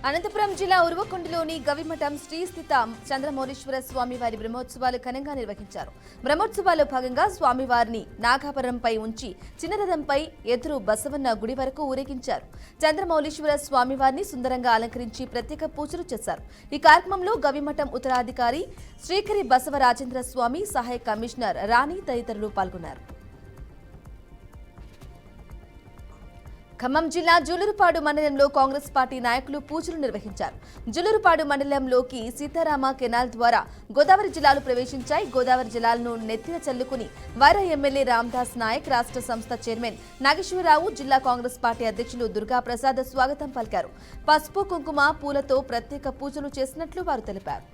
అనంతపురం జిల్లా ఉరువకొండలోని గవిమఠం శ్రీ స్థిత చంద్రమౌళీశ్వర స్వామివారి బ్రహ్మోత్సవాలు ఘనంగా నిర్వహించారు. బ్రహ్మోత్సవాల్లో భాగంగా స్వామివారిని నాగాభరణంపై ఉంచి చిన్నరథంపై ఎదురు బసవన్న గుడి వరకు ఊరేగించారు. చంద్రమౌళీశ్వర స్వామివారిని సుందరంగా అలంకరించి ప్రత్యేక పూజలు చేశారు. ఈ కార్యక్రమంలో గవిమఠం ఉత్తరాధికారి శ్రీకరి బసవరాజేంద్ర స్వామి, సహాయ కమిషనర్ రాణి తదితరులు పాల్గొన్నారు. ఖమ్మం జిల్లా జూలూరుపాడు మండలంలో కాంగ్రెస్ పార్టీ నాయకులు పూజలు నిర్వహించారు. జూలూరుపాడు మండలంలోకి సీతారామ కెనాల్ ద్వారా గోదావరి జలాలు ప్రవేశించాయి. గోదావరి జలాలను నెత్తిన చల్లుకుని వైరా ఎమ్మెల్యే రామదాస్ నాయక్, రాష్ట్ర సంస్థ చైర్మన్ నాగేశ్వరరావు, జిల్లా కాంగ్రెస్ పార్టీ అధ్యక్షులు దుర్గాప్రసాద్ స్వాగతం పలికారు. పసుపు, కుంకుమ, పూలతో ప్రత్యేక పూజలు చేసినట్లు వారు తెలిపారు.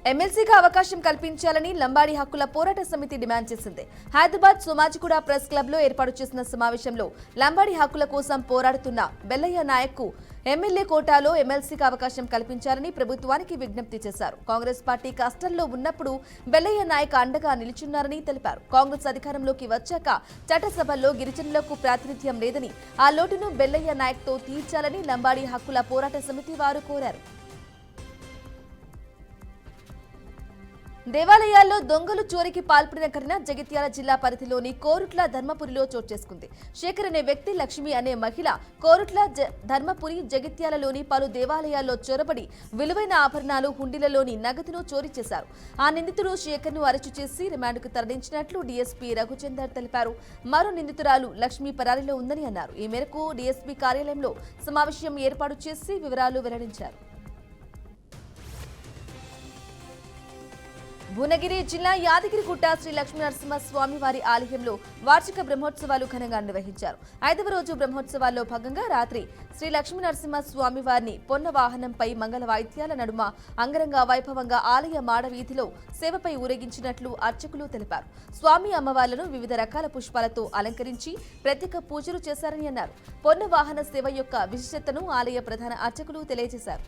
ఎమ్మెల్సీగా అవకాశం కల్పించాలని లంబాడి హక్కుల పోరాట సమితి డిమాండ్ చేసింది. హైదరాబాద్ సోమాజిగూడ ప్రెస్ క్లబ్ లో ఏర్పాటు చేసిన సమావేశంలో లంబాడి హక్కుల కోసం పోరాడుతున్న బెల్లయ్య నాయక్ కు ఎమ్మెల్యే కోటాలో ఎమ్మెల్సీగా అవకాశం కల్పించాలని ప్రభుత్వానికి విజ్ఞప్తి చేశారు. కాంగ్రెస్ పార్టీ కష్టంలో ఉన్నప్పుడు బెల్లయ్య నాయక్ అండగా నిలిచున్నారని తెలిపారు. కాంగ్రెస్ అధికారంలోకి వచ్చాక చట్టసభల్లో గిరిజనులకు ప్రాతినిధ్యం లేదని, ఆ లోటును బెల్లయ్య నాయక్ తో తీర్చాలని లంబాడి హక్కుల పోరాట సమితి వారు కోరారు. దేవాలయాల్లో దొంగలు చోరీకి పాల్పడిన ఘటన జగిత్యాల జిల్లా పరిధిలోని కోరుట్ల ధర్మపురిలో చోటు చేసుకుంది. శేఖర్ అనే వ్యక్తి, లక్ష్మి అనే మహిళ కోరుట్ల ధర్మపురి, జగిత్యాలలోని పలు దేవాలయాల్లో చొరబడి విలువైన ఆభరణాలు, హుండీలలోని నగదును చోరీ చేశారు. ఆ నిందితుడు శేఖర్ ను అరెస్టు చేసి రిమాండ్కు తరలించినట్లు డీఎస్పీ రఘుచందర్ తెలిపారు. మరో నిందితురాలు లక్ష్మి పరారీలో ఉందని అన్నారు. ఈ మేరకు డీఎస్పీ కార్యాలయంలో సమావేశం ఏర్పాటు చేసి వివరాలు వెల్లడించారు. భువనగిరి జిల్లా యాదగిరిగుట్ట శ్రీ లక్ష్మీనరసింహస్వామి వారి ఆలయంలో వార్షిక బ్రహ్మోత్సవాలు ఘనంగా నిర్వహించారు. 5వ రోజు బ్రహ్మోత్సవాల్లో భాగంగా రాత్రి శ్రీ లక్ష్మీనరసింహస్వామి వారిని పొన్న వాహనంపై మంగళ వాయిద్యాల నడుమ అంగరంగ వైభవంగా ఆలయ మాడవీధిలో సేవపై ఊరేగించినట్లు అర్చకులు తెలిపారు. స్వామి అమ్మవార్లను వివిధ రకాల పుష్పాలతో అలంకరించి ప్రత్యేక పూజలు చేశారని అన్నారు. పొన్న వాహన సేవ యొక్క విశిష్టతను ఆలయ ప్రధాన అర్చకులు తెలియజేశారు.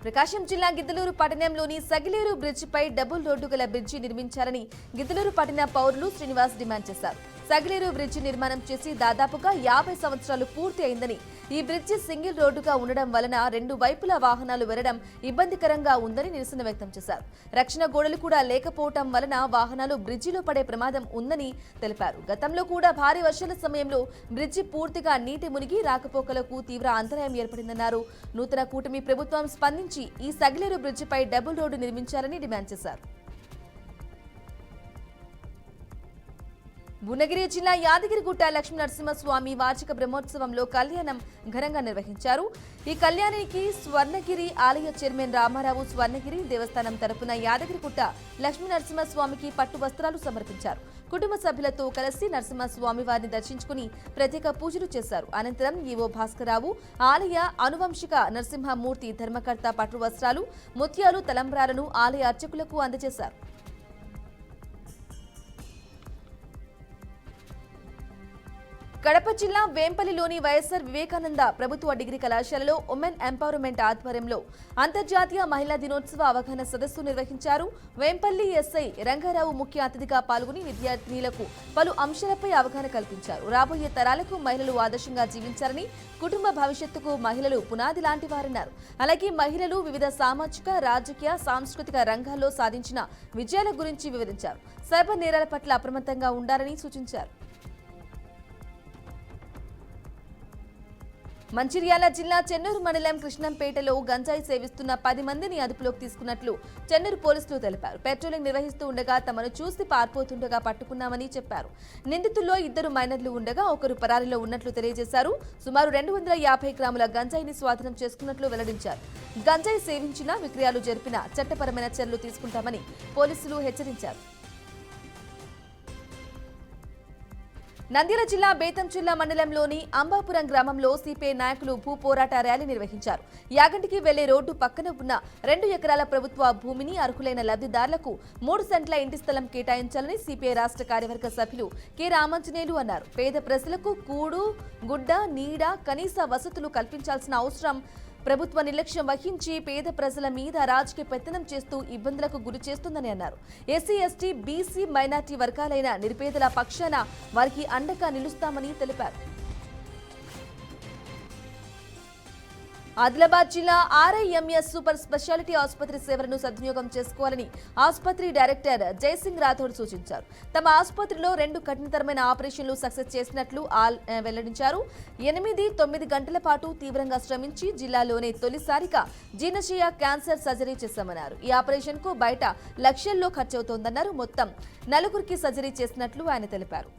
ప్రకాశం జిల్లా గిద్దలూరు పట్టణంలోని సగిలేరు బ్రిడ్జిపై డబుల్ రోడ్డు గల బ్రిడ్జి నిర్మించాలని గిద్దలూరు పట్టణ పౌరులు శ్రీనివాస్ డిమాండ్ చేశారు. సగిలేరు బ్రిడ్జి నిర్మాణం చేసి దాదాపుగా 50 సంవత్సరాలు పూర్తి అయిందని, ఈ బ్రిడ్జి సింగిల్ రోడ్డుగా ఉండడం వలన 2 వైపులా వాహనాలు వెళ్లడం ఇబ్బందికరంగా ఉందని నిరసన వ్యక్తం చేశారు. రక్షణ గోడలు కూడా లేకపోవడం వలన వాహనాలు బ్రిడ్జిలో పడే ప్రమాదం ఉందని తెలిపారు. గతంలో కూడా భారీ వర్షాల సమయంలో బ్రిడ్జి పూర్తిగా నీటి మునిగి రాకపోకలకు తీవ్ర అంతరాయం ఏర్పడిందన్నారు. నూతన కూటమి ప్రభుత్వం స్పందించి ఈ సగిలేరు బ్రిడ్జిపై డబుల్ రోడ్డు నిర్మించాలని డిమాండ్ చేశారు. భువనగిరి జిల్లా యాదగిరిగుట్ట లక్ష్మీనరసింహస్వామి వార్షిక బ్రహ్మోత్సవంలో కళ్యాణం ఘనంగా నిర్వహించారు. ఈ కళ్యాణానికి స్వర్ణగిరి ఆలయ చైర్మన్ రామారావు స్వర్ణగిరి దేవస్థానం తరపున యాదగిరిగుట్ట లక్ష్మీనరసింహస్వామికి పట్టు వస్త్రాలు సమర్పించారు. కుటుంబ సభ్యులతో కలిసి నరసింహస్వామి వారిని దర్శించుకుని ప్రత్యేక పూజలు చేశారు. అనంతరం ఈవో భాస్కరరావు ఆలయ అనువంశిక నరసింహమూర్తి ధర్మకర్త పట్టు వస్త్రాలు, ముత్యాలు, తలంబ్రాలను ఆలయ అర్చకులకు అందజేశారు. కడప జిల్లా వేంపల్లిలోని వైఎస్ఆర్ వివేకానంద ప్రభుత్వ డిగ్రీ కళాశాలలో ఉమెన్ ఎంపవర్మెంట్ ఆధ్వర్యంలో అంతర్జాతీయ మహిళా దినోత్సవ అవగాహన సదస్సు నిర్వహించారు. వేంపల్లి ఎస్ఐ రంగారావు ముఖ్య అతిథిగా పాల్గొని విద్యార్థినులకు పలు అంశాలపై అవగాహన కల్పించారు. రాబోయే తరాలకు మహిళలు ఆదర్శంగా జీవించారని, కుటుంబ భవిష్యత్తుకు మహిళలు పునాది లాంటి వారన్నారు. అలాగే మహిళలు వివిధ సామాజిక, రాజకీయ, సాంస్కృతిక రంగాల్లో సాధించిన విజయాల గురించి వివరించారు. సైబర్ నేరాల పట్ల అప్రమత్తంగా ఉండాలని సూచించారు. మంచిర్యాల జిల్లా చెన్నూరు మండలం కృష్ణంపేటలో గంజాయి సేవిస్తున్న 10 మందిని అదుపులోకి తీసుకున్నట్లు చెన్నూరు పోలీసులు తెలిపారు. పెట్రోలింగ్ నిర్వహిస్తూ ఉండగా తమను చూసి పారిపోతుండగా పట్టుకున్నామని చెప్పారు. నిందితుల్లో 2 మైనర్లు ఉండగా ఒకరు పరారీలో ఉన్నట్లు తెలియజేశారు. సుమారు 250 గ్రాముల గంజాయిని స్వాధీనం చేసుకున్నట్లు వెల్లడించారు. గంజాయి సేవించిన, విక్రయాలు జరిపిన చట్టపరమైన చర్యలు తీసుకుంటామని పోలీసులు హెచ్చరించారు. నంద్యాల జిల్లా బేతంచెర్ల మండలంలోని అంబాపురం గ్రామంలో సిపిఐ నాయకులు భూ పోరాట ర్యాలీ నిర్వహించారు. యాగంటికి వెళ్లే రోడ్డు పక్కన ఉన్న 2 ఎకరాల ప్రభుత్వ భూమిని అర్హులైన లబ్ధిదారులకు 3 సెంట్ల ఇంటి స్థలం కేటాయించాలని సిపిఐ రాష్ట్ర కార్యవర్గ సభ్యులు కె రామాంజనేయులు అన్నారు. పేద ప్రజలకు కూడు, గుడ్డ, నీడ, కనీస వసతులు కల్పించాల్సిన అవసరం ప్రభుత్వ నిర్లక్ష్యం వహించి పేద ప్రజల మీద రాజకీయ పెత్తనం చేస్తూ ఇబ్బందులకు గురి చేస్తుందని అన్నారు. ఎస్సీ, ఎస్టీ, బీసీ, మైనార్టీ వర్గాలైన నిరుపేదల పక్షాన వారికి అండగా నిలుస్తామని తెలిపారు. ఆదిలాబాద్ జిల్లా ఆర్ఐఎంఎస్ సూపర్ స్పెషాలిటీ ఆసుపత్రి సేవలను సద్వినియోగం చేసుకోవాలని ఆసుపత్రి డైరెక్టర్ జయసింగ్ రాథోడ్ సూచించారు. తమ ఆసుపత్రిలో 2 కఠినతరమైన ఆపరేషన్లు సక్సెస్ చేసినట్లు వెల్లడించారు. 8-9 గంటల పాటు తీవ్రంగా శ్రమించి జిల్లాలోనే తొలిసారిగా జీర్ణశయ క్యాన్సర్ సర్జరీ చేశామన్నారు. ఈ ఆపరేషన్ కు బయట లక్షల్లో ఖర్చవుతోందన్నారు. మొత్తం 4 సర్జరీ చేసినట్లు ఆయన తెలిపారు.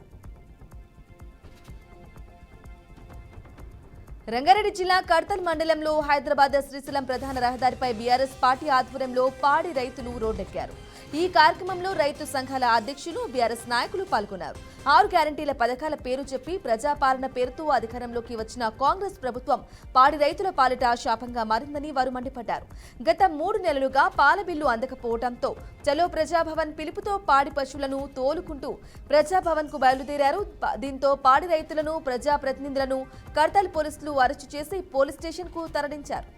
రంగారెడ్డి జిల్లా కడతల్ మండలంలో హైదరాబాద్ శ్రీశైలం ప్రధాన రహదారిపై బీఆర్ఎస్ పార్టీ ఆధ్వర్యంలో పాడి రైతులు రోడ్డెక్కారు. ఈ కార్యక్రమంలో రైతు సంఘాల అధ్యక్షులు, బీఆర్ఎస్ నాయకులు పాల్గొన్నారు. 6 గ్యారంటీల పథకాల పేరు చెప్పి ప్రజాపాలన పేరుతో అధికారంలోకి వచ్చిన కాంగ్రెస్ ప్రభుత్వం పాడి రైతుల పాలిట శాపంగా మారిందని వారు మండిపడ్డారు. గత 3 నెలలుగా పాల బిల్లు అందకపోవడంతో చలో ప్రజాభవన్ పిలుపుతో పాడి పశువులను తోలుకుంటూ ప్రజాభవన్ కు బయలుదేరారు. దీంతో పాడి రైతులను, ప్రజాప్రతినిధులను కడతల్ పోలీసులు అరెస్టు చేసి పోలీస్ స్టేషన్ కు తరలించారు.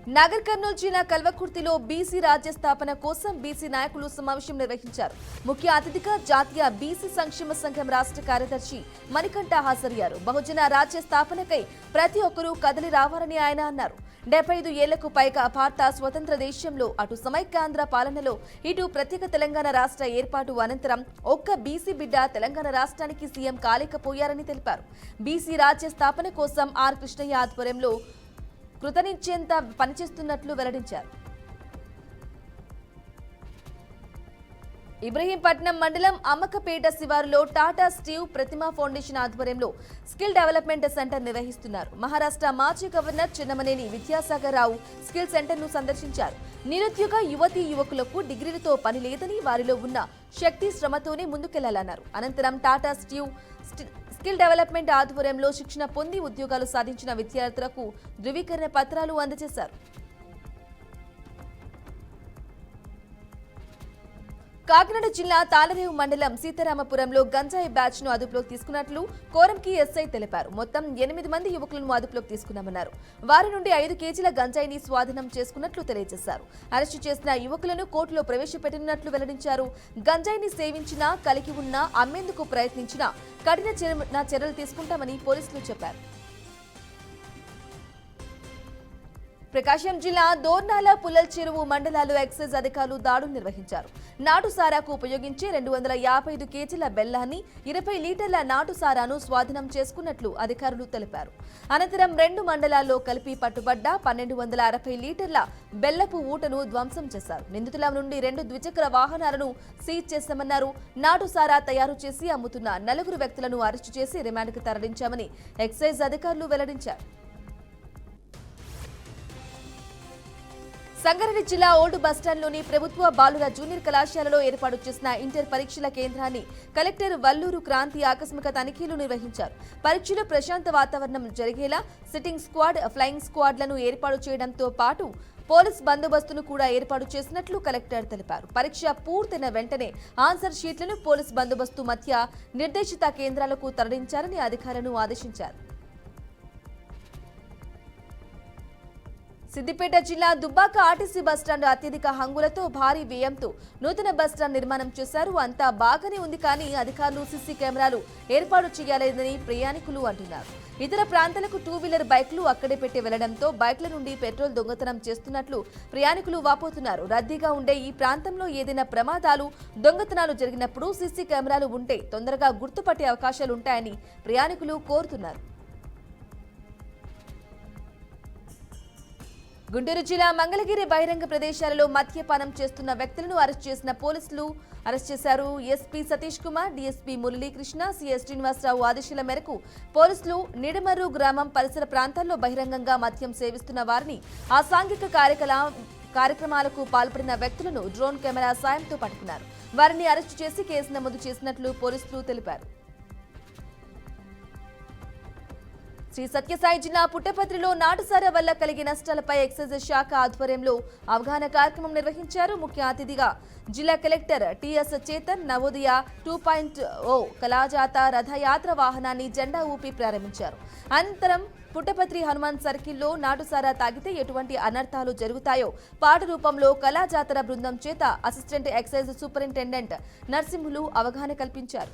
నగర్ కర్నూలు జిల్లా కల్వకుర్తిలో బీసీ రాజ్య స్థాపన కోసం బీసీ నాయకులు సమావేశం నిర్వహించారు. ముఖ్య అతిథిగా జాతీయ బీసీ సంక్షేమ సంఘం రాష్ట్ర కార్యదర్శి మణికంఠ హాజరయ్యారు. బహుజన రాజ్య స్థాపనకై ప్రతి ఒక్కరూ కదలి రావాలని ఆయన అన్నారు. 75 ఏళ్లకు పైగా భారత స్వతంత్ర దేశంలో అటు సమైక్యాంధ్ర పాలనలో ఇటు ప్రత్యేక తెలంగాణ రాష్ట్ర ఏర్పాటు అనంతరం ఒక్క బీసీ బిడ్డ తెలంగాణ రాష్ట్రానికి సీఎం కాలేకపోయారని తెలిపారు. బీసీ రాజ్య స్థాపన కోసం ఆర్ కృష్ణయ్య ఆధ్వర్యంలో కృతనిశ్చయంత పనిచేస్తున్నట్లు వెల్లడించారు. ఇబ్రహీంపట్నం మండలం అమ్మకపేట శివారులో టాటా స్టీవ్ ప్రతిమా ఫౌండేషన్ ఆధ్వర్యంలో స్కిల్ డెవలప్మెంట్ సెంటర్ నిర్వహిస్తున్నారు. మహారాష్ట్ర మాజీ governor Chennamaneni Vidyasagar Rao skill centre ను సందర్శించారు. నిరుద్యోగ యువతీ యువకులకు డిగ్రీలతో పని లేదని, వారిలో ఉన్న శక్తి శ్రమతోనే ముందుకెళ్లాలన్నారు. అనంతరం టాటా స్టీవ్ స్కిల్ డెవలప్మెంట్ ఆధ్వర్యంలో శిక్షణ పొంది ఉద్యోగాలు సాధించిన విద్యార్థులకు ధృవీకరణ పత్రాలు అందజేశారు. కాకినాడ జిల్లా తాళరేవు మండలం సీతారామపురంలో గంజాయి బ్యాచ్ ను అదుపులోకి తీసుకున్నట్లు కోరంకి ఎస్ఐ తెలిపారు. మొత్తం 8 మంది యువకులను అదుపులోకి తీసుకున్నామన్నారు. వారి నుండి 5 కేజీల గంజాయిని స్వాధీనం చేసుకున్నట్లు తెలియజేశారు. అరెస్టు చేసిన యువకులను కోర్టులో ప్రవేశపెట్టనున్నట్లు వెల్లడించారు. గంజాయిని సేవించినా, కలిగి ఉన్నా, అమ్మేందుకు ప్రయత్నించినా కఠిన చర్యలు తీసుకుంటామని పోలీసులు చెప్పారు. ప్రకాశం జిల్లా దోర్నాల, పుల్లల్ చెరువు మండలాల్లో ఎక్సైజ్ అధికారులు దాడులు నిర్వహించారు. నాటు సారాకు ఉపయోగించే 255 కేజీల బెల్లాన్ని, 20 లీటర్ల నాటు సారాను స్వాధీనం చేసుకున్నట్లు అధికారులు తెలిపారు. అనంతరం 2 మండలాల్లో కలిపి పట్టుబడ్డ 1260 లీటర్ల బెల్లపు ఊటను ధ్వంసం చేశారు. నిందితుల నుండి 2 ద్విచక్ర వాహనాలను సీజ్ చేశామన్నారు. నాటు సారా తయారు చేసి అమ్ముతున్న 4 వ్యక్తులను అరెస్టు చేసి రిమాండ్కు తరలించామని ఎక్సైజ్ అధికారులు వెల్లడించారు. సంగారెడ్డి జిల్లా ఓల్డ్ బస్టాండ్లోని ప్రభుత్వ బాలుర జూనియర్ కళాశాలలో ఏర్పాటు చేసిన ఇంటర్ పరీక్షల కేంద్రాన్ని కలెక్టర్ వల్లూరు క్రాంతి ఆకస్మిక తనిఖీలు నిర్వహించారు. పరీక్షలో ప్రశాంత వాతావరణం జరిగేలా సిట్టింగ్ స్క్వాడ్, ఫ్లయింగ్ స్క్వాడ్లను ఏర్పాటు చేయడంతో పాటు పోలీస్ బందోబస్తును కూడా ఏర్పాటు చేసినట్లు కలెక్టర్ తెలిపారు. పరీక్ష పూర్తయిన వెంటనే ఆన్సర్ షీట్లను పోలీస్ బందోబస్తు మధ్య నిర్దేశిత కేంద్రాలకు తరలించాలని అధికారులను ఆదేశించారు. సిద్దిపేట జిల్లా దుబ్బాక ఆర్టీసీ బస్టాండ్ అత్యధిక హంగులతో భారీ వ్యయంతో నూతన బస్టాండ్ నిర్మాణం చేశారు. అంతా బాగానే ఉంది, కానీ అధికారులు సీసీ కెమెరాలు ఏర్పాటు చేయాలేదని ప్రయాణికులు అంటున్నారు. ఇతర ప్రాంతాలకు 2 వీలర్ బైక్లు అక్కడే పెట్టి వెళ్లడంతో బైక్ల నుండి పెట్రోల్ దొంగతనం చేస్తున్నట్లు ప్రయాణికులు వాపోతున్నారు. రద్దీగా ఉండే ఈ ప్రాంతంలో ఏదైనా ప్రమాదాలు, దొంగతనాలు జరిగినప్పుడు సీసీ కెమెరాలు ఉంటే తొందరగా గుర్తుపట్టే అవకాశాలుంటాయని ప్రయాణికులు కోరుతున్నారు. గుంటూరు జిల్లా మంగళగిరి బహిరంగ ప్రదేశాలలో మద్యపానం చేస్తున్న వ్యక్తులను అరెస్ట్ చేశారు. SP Satish Kumar, DSP Muralikrishna, CS Srinivasa Rao ఆదేశాల మేరకు పోలీసులు నిడమర్రు గ్రామం పరిసర ప్రాంతాల్లో బహిరంగంగా మద్యం సేవిస్తున్న వారిని, అసాంఘిక కార్యక్రమాలకు పాల్పడిన వ్యక్తులను డ్రోన్ కెమెరా సాయంతో పట్టుకున్నారు. వారిని అరెస్టు చేసి కేసు నమోదు చేసినట్లు పోలీసులు తెలిపారు. శ్రీ సత్యసాయి జిల్లా పుట్టపత్రిలో నాటుసారా వల్ల కలిగే నష్టాలపై ఎక్సైజ్ శాఖ ఆధ్వర్యంలో అవగాహన కార్యక్రమం నిర్వహించారు. ముఖ్య అతిథిగా జిల్లా కలెక్టర్ టిఎస్ చేతన్ నవోదయ 2.0 కళాజాత రథయాత్ర వాహనాన్ని జెండా ఊపి ప్రారంభించారు. అనంతరం పుట్టపత్రి హనుమాన్ సర్కిల్లో నాటుసారా తాగితే ఎటువంటి అనర్థాలు జరుగుతాయో పాట రూపంలో కళాజాతర బృందం చేత అసిస్టెంట్ ఎక్సైజ్ సూపరింటెండెంట్ నర్సింహులు అవగాహన కల్పించారు.